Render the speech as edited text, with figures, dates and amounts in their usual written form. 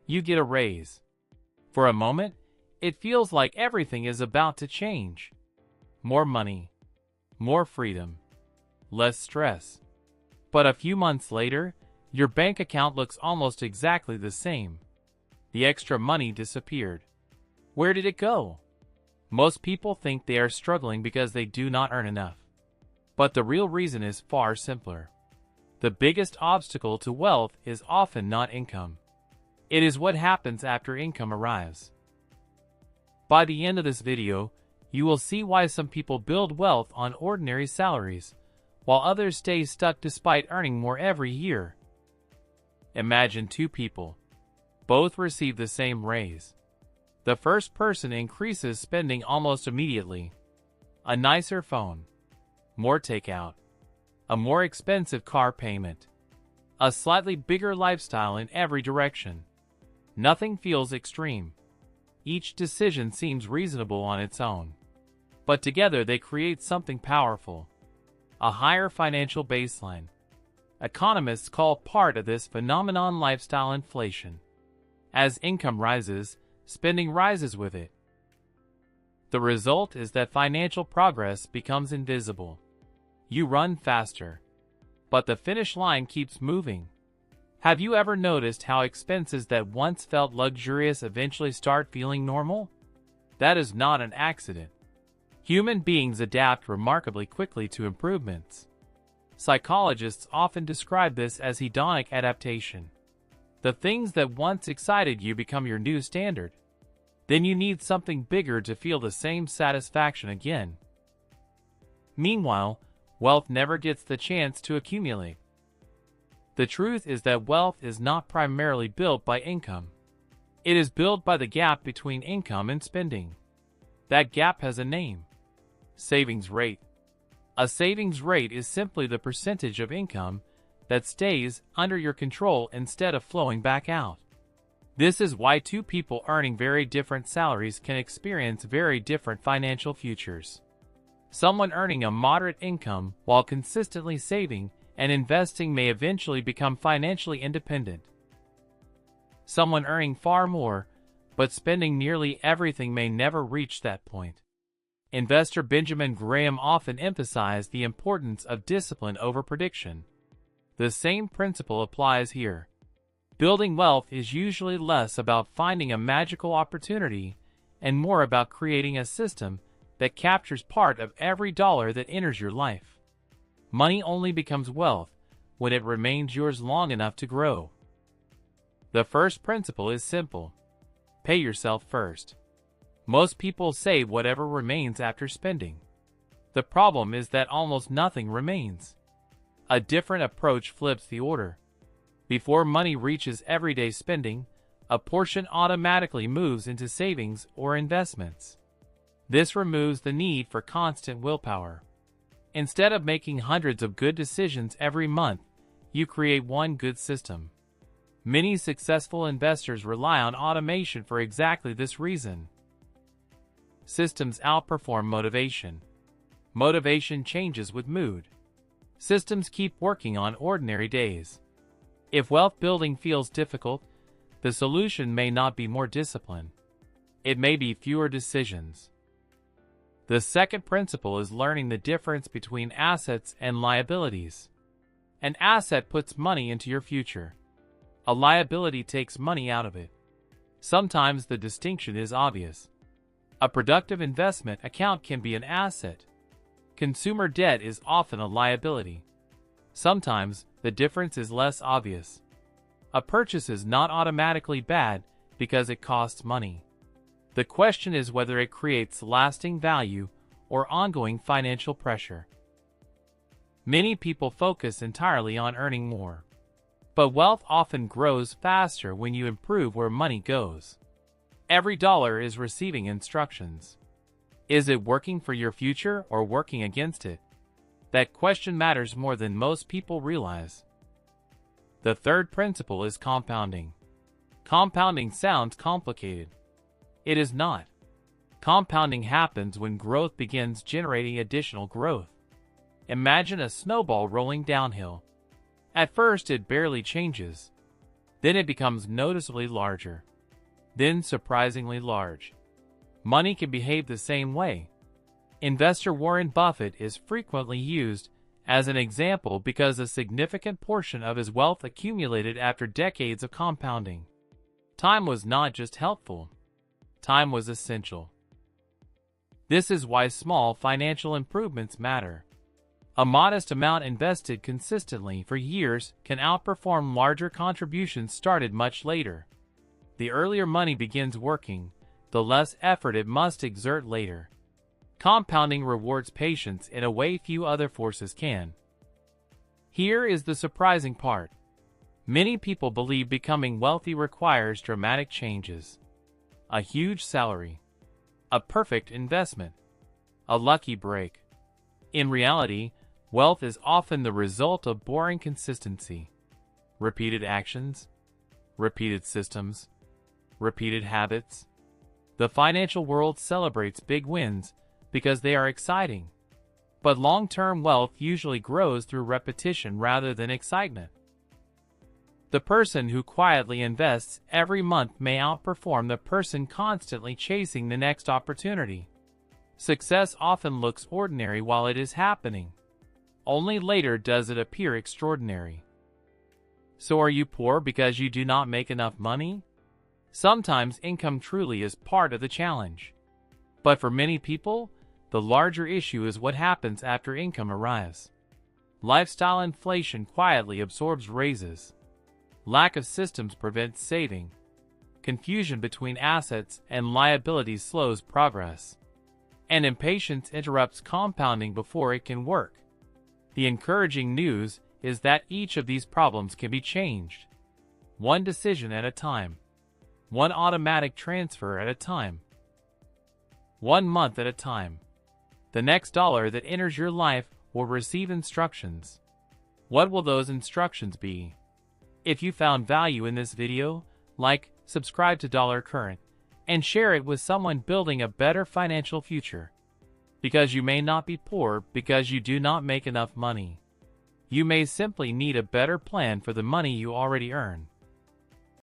You get a raise. For a moment, it feels like everything is about to change. More money, more freedom, less stress. But a few months later, your bank account looks almost exactly the same. The extra money disappeared. Where did it go? Most people think they are struggling because they do not earn enough. But the real reason is far simpler. The biggest obstacle to wealth is often not income. It is what happens after income arrives. By the end of this video, you will see why some people build wealth on ordinary salaries, while others stay stuck despite earning more every year. Imagine two people. Both receive the same raise. The first person increases spending almost immediately. A nicer phone, more takeout, a more expensive car payment, a slightly bigger lifestyle in every direction. Nothing feels extreme. Each decision seems reasonable on its own. But together they create something powerful. A higher financial baseline. Economists call part of this phenomenon lifestyle inflation. As income rises, spending rises with it. The result is that financial progress becomes invisible. You run faster, but the finish line keeps moving. Have you ever noticed how expenses that once felt luxurious eventually start feeling normal? That is not an accident. Human beings adapt remarkably quickly to improvements. Psychologists often describe this as hedonic adaptation. The things that once excited you become your new standard. Then you need something bigger to feel the same satisfaction again. Meanwhile, wealth never gets the chance to accumulate. The truth is that wealth is not primarily built by income. It is built by the gap between income and spending. That gap has a name: savings rate. A savings rate is simply the percentage of income that stays under your control instead of flowing back out. This is why two people earning very different salaries can experience very different financial futures. Someone earning a moderate income while consistently saving and investing may eventually become financially independent. Someone earning far more, but spending nearly everything may never reach that point. Investor Benjamin Graham often emphasized the importance of discipline over prediction. The same principle applies here. Building wealth is usually less about finding a magical opportunity and more about creating a system that captures part of every dollar that enters your life. Money only becomes wealth when it remains yours long enough to grow. The first principle is simple. Pay yourself first. Most people save whatever remains after spending. The problem is that almost nothing remains. A different approach flips the order. Before money reaches everyday spending, a portion automatically moves into savings or investments. This removes the need for constant willpower. Instead of making hundreds of good decisions every month, you create one good system. Many successful investors rely on automation for exactly this reason. Systems outperform motivation. Motivation changes with mood. Systems keep working on ordinary days. If wealth building feels difficult, the solution may not be more discipline. It may be fewer decisions. The second principle is learning the difference between assets and liabilities. An asset puts money into your future. A liability takes money out of it. Sometimes the distinction is obvious. A productive investment account can be an asset. Consumer debt is often a liability. Sometimes the difference is less obvious. A purchase is not automatically bad because it costs money. The question is whether it creates lasting value or ongoing financial pressure. Many people focus entirely on earning more. But wealth often grows faster when you improve where money goes. Every dollar is receiving instructions. Is it working for your future or working against it? That question matters more than most people realize. The third principle is compounding. Compounding sounds complicated. It is not. Compounding happens when growth begins generating additional growth. Imagine a snowball rolling downhill. At first it barely changes. Then it becomes noticeably larger. Then surprisingly large. Money can behave the same way. Investor Warren Buffett is frequently used as an example because a significant portion of his wealth accumulated after decades of compounding. Time was not just helpful. Time was essential. This is why small financial improvements matter. A modest amount invested consistently for years can outperform larger contributions started much later. The earlier money begins working, the less effort it must exert later. Compounding rewards patience in a way few other forces can. Here is the surprising part. Many people believe becoming wealthy requires dramatic changes. A huge salary. A perfect investment. A lucky break. In reality, wealth is often the result of boring consistency. Repeated actions. Repeated systems. Repeated habits. The financial world celebrates big wins because they are exciting. But long-term wealth usually grows through repetition rather than excitement. The person who quietly invests every month may outperform the person constantly chasing the next opportunity. Success often looks ordinary while it is happening. Only later does it appear extraordinary. So are you poor because you do not make enough money? Sometimes income truly is part of the challenge. But for many people, the larger issue is what happens after income arrives. Lifestyle inflation quietly absorbs raises. Lack of systems prevents saving. Confusion between assets and liabilities slows progress. And impatience interrupts compounding before it can work. The encouraging news is that each of these problems can be changed. One decision at a time. One automatic transfer at a time. 1 month at a time. The next dollar that enters your life will receive instructions. What will those instructions be? If you found value in this video, like, subscribe to Dollar Current, and share it with someone building a better financial future. Because you may not be poor because you do not make enough money. You may simply need a better plan for the money you already earn.